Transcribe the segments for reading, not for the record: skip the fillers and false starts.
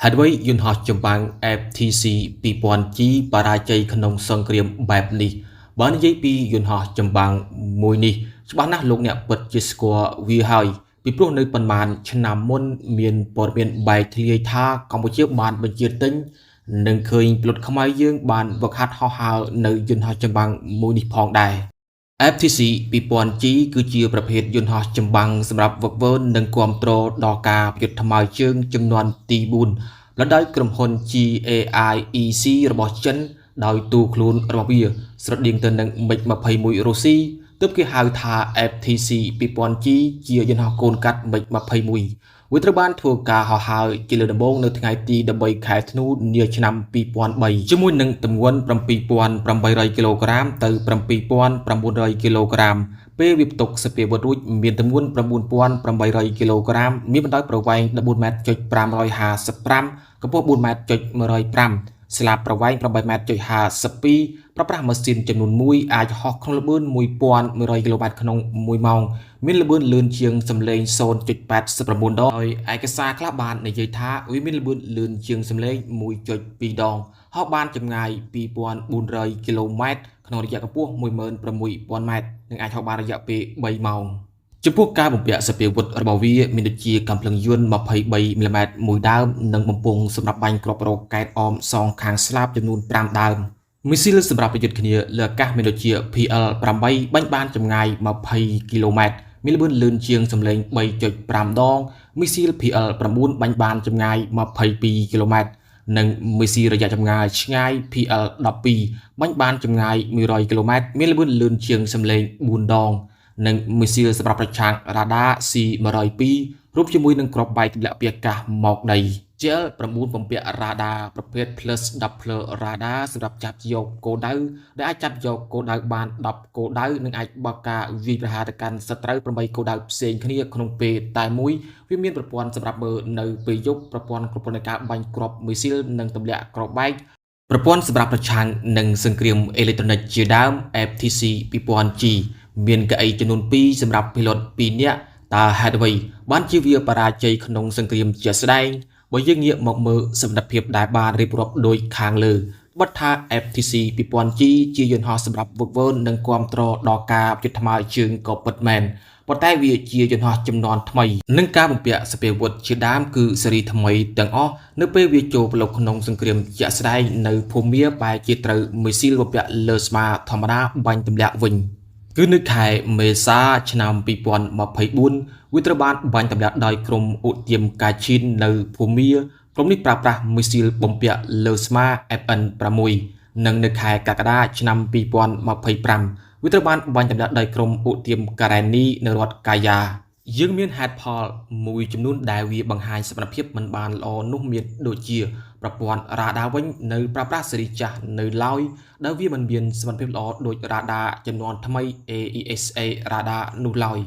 ហើយអ្វីយន្តហោះចម្បាំង FTC 2000G បរាជ័យក្នុងសង្គ្រាមបែបនេះបើនិយាយពីយន្តហោះចម្បាំងមួយនេះច្បាស់ណាស់លោកអ្នកពិតជាស្គាល់វាហើយពីព្រោះនៅប៉ុន្មានឆ្នាំមុនមានព័ត៌មានបែកធ្លាយថាកម្ពុជាបានបញ្ជាទិញនិងឃើញពលរដ្ឋខ្មែរយើងបានវឹកហាត់ហោះហើរនៅយន្តហោះចម្បាំងមួយនេះផងដែរ FTC 2000G គឺជាប្រភេទយន្តហោះចម្បាំងសម្រាប់វឹកវើនិងគ្រប់គ្រងដល់ការប្រយុទ្ធថ្មើរជើងចំនួនទី4ដោយក្រុមហ៊ុន GAIEC របស់ចិនដោយទូខ្លួនរបស់វាស្រដៀងទៅនឹង MiG-21 រុស្ស៊ីទើបគេហៅថា FTC 2000G ជាយន្តហោះកូនកាត់ MiG-21 វាត្រូវបានធ្វើការហោះហើរជាលើកដំបូងនៅថ្ងៃទី13ខែធ្នូនាឆ្នាំ2003ជាមួយនឹងទម្ងន់ 7,800 គីឡូក្រាមទៅ 7,900 គីឡូក្រាមពេលវាផ្ទុកសពាវុធរួចមានទម្ងន់ 9,800 គីឡូក្រាមមានបណ្ដោយប្រវែង 14 ម៉ែត្រចុច555កម្ពស់ 4 ម៉ែត្រចុច105ស្លាបប្រវែង 8 ម៉ែត្រចុច52ប្រើប្រាស់ម៉ាស៊ីនចំនួន1អាចហោះក្នុងល្បឿន 1,100 គីឡូម៉ែត្រក្នុង1ម៉ោងមានល្បឿនលឿនជាងសំឡេង 0.89 ដងហើយឯកសារខ្លះបាននិយាយថាវាមានល្បឿនលឿនជាងសំឡេង 1.2 ដងហោះបានចម្ងាយ 2,400 គីឡូម៉ែត្រក្នុងរយៈកម្ពស់ 16,000 ម៉ែត្រនិងអាចហោះបានរយៈពេល3ម៉ោងចំពោះការបំពាក់សពាវុធរបស់វាមានដូចជាកាំភ្លើងយន្ត 23 មីលីម៉ែត្រមួយដើមនិងបំពង់សម្រាប់បាញ់គ្រាប់រ៉ុកកែតអមសងខាងស្លាបចំនួន5ដើមមីស៊ីលសម្រាប់ប្រយុទ្ធគ្នាលើអាកាសមានដូចជា PL-8 បាញ់បានចម្ងាយ 20 គីឡូម៉ែត្រមានល្បឿនលឿនជាងសំឡេង 3.5 ដងមីស៊ីល PL-9 បាញ់បានចម្ងាយ 22 គីឡូម៉ែត្រនិងមីស៊ីរយៈចម្ងាយឆ្ងាយ PL-12 បាញ់បានចម្ងាយ 100 គីឡូម៉ែត្រមានល្បឿនលឿនជាងសំឡេង 4 ដងនិងមីស៊ីលសម្រាប់ប្រឆាំងរ៉ាដា C102 រួមជាមួយនឹងគ្រាប់បែកទម្លាក់ពីអាកាសមកដី JL9 បំពាក់រ៉ាដាប្រភេទ Plus Doppler Radar សម្រាប់ចាប់យកគោលដៅដែលអាចចាប់យកគោលដៅបាន10គោលដៅនិងអាចបើកការវាយប្រហារទៅកាន់សត្រូវ8គោលដៅផ្សេងគ្នាក្នុងពេលតែមួយវាមានប្រព័ន្ធសម្រាប់មើលនៅពេលយប់ប្រព័ន្ធគ្រប់គ្រងនៃការបាញ់គ្រាប់មីស៊ីលនិងទម្លាក់គ្រាប់បែកប្រព័ន្ធសម្រាប់ប្រឆាំងនឹងសង្គ្រាមអេឡិចត្រូនិកជាដើម FTC 2000G មានកៅអីចំនួន2សម្រាប់ pilot 2 នាក់តើហេតុអ្វីបានជាវាបរាជ័យក្នុងសង្គ្រាមជាក់ស្ដែងបើយើងងាកមកមើលសមត្ថភាពដែលបានរៀបរាប់ដូចខាងលើបទថា FTC 2000G ជាយន្តហោះសម្រាប់វឹកវើនិងគ្រប់គ្រងដល់ការប្រយុទ្ធថ្មើរជើងក៏ពិតមែនប៉ុន្តែវាជាយន្តហោះចំនួនថ្មីនិងការបំពាក់សពាវុធជាដើមគឺស៊េរីថ្មីទាំងអស់នៅពេលវាចូលប្រឡូកក្នុងសង្គ្រាមជាក់ស្ដែងនៅភូមាបែរជាត្រូវមីស៊ីលបំពាក់លើស្មាធម្មតាបាញ់ទម្លាក់វិញគឺនៅខែមេសាឆ្នាំ2024វាត្រូវបានបាញ់ទម្លាក់ដោយក្រុមឧទាមកាឈីននៅភូមាក្រុមនេះប្រើប្រាស់មីស៊ីលបំពាក់លើស្មា FN6 និងនៅខែកក្កដាឆ្នាំ2025វាត្រូវបានបាញ់ទម្លាក់ដោយក្រុមឧទាមការ៉េនីនៅរដ្ឋកាយ៉ាយើងមានហេតុផលមួយចំនួនដែលវាបង្ហាញសមត្ថភាពមិនបានល្អនោះមានដូចជាប្រព័ន្ធរ៉ាដាវិញនៅប្រើប្រាស់ស៊េរីចាស់នៅឡើយដែលវាមិនមានសមត្ថភាពល្អដូចរ៉ាដាចំនួនថ្មី AESA រ៉ាដានោះឡើយ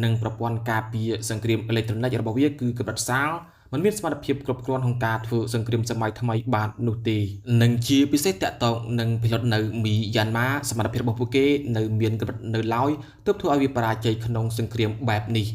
និងប្រព័ន្ធការពារសង្គ្រាមអេឡិចត្រូនិករបស់វាគឺកម្រិតសាលมันមានសមត្ថភាពគ្រប់គ្រាន់ក្នុងការធ្វើសង្គ្រាមសម័យថ្មីបាននោះទេនិងជាពិសេសតាក់ទងនឹងពិលុតនៅមីយ៉ាន់ម៉ាសមត្ថភាពរបស់ពួកគេនៅមានកម្រិតនៅឡើយទើបធ្វើឲ្យវាបរាជ័យក្នុងសង្គ្រាមបែបនេះ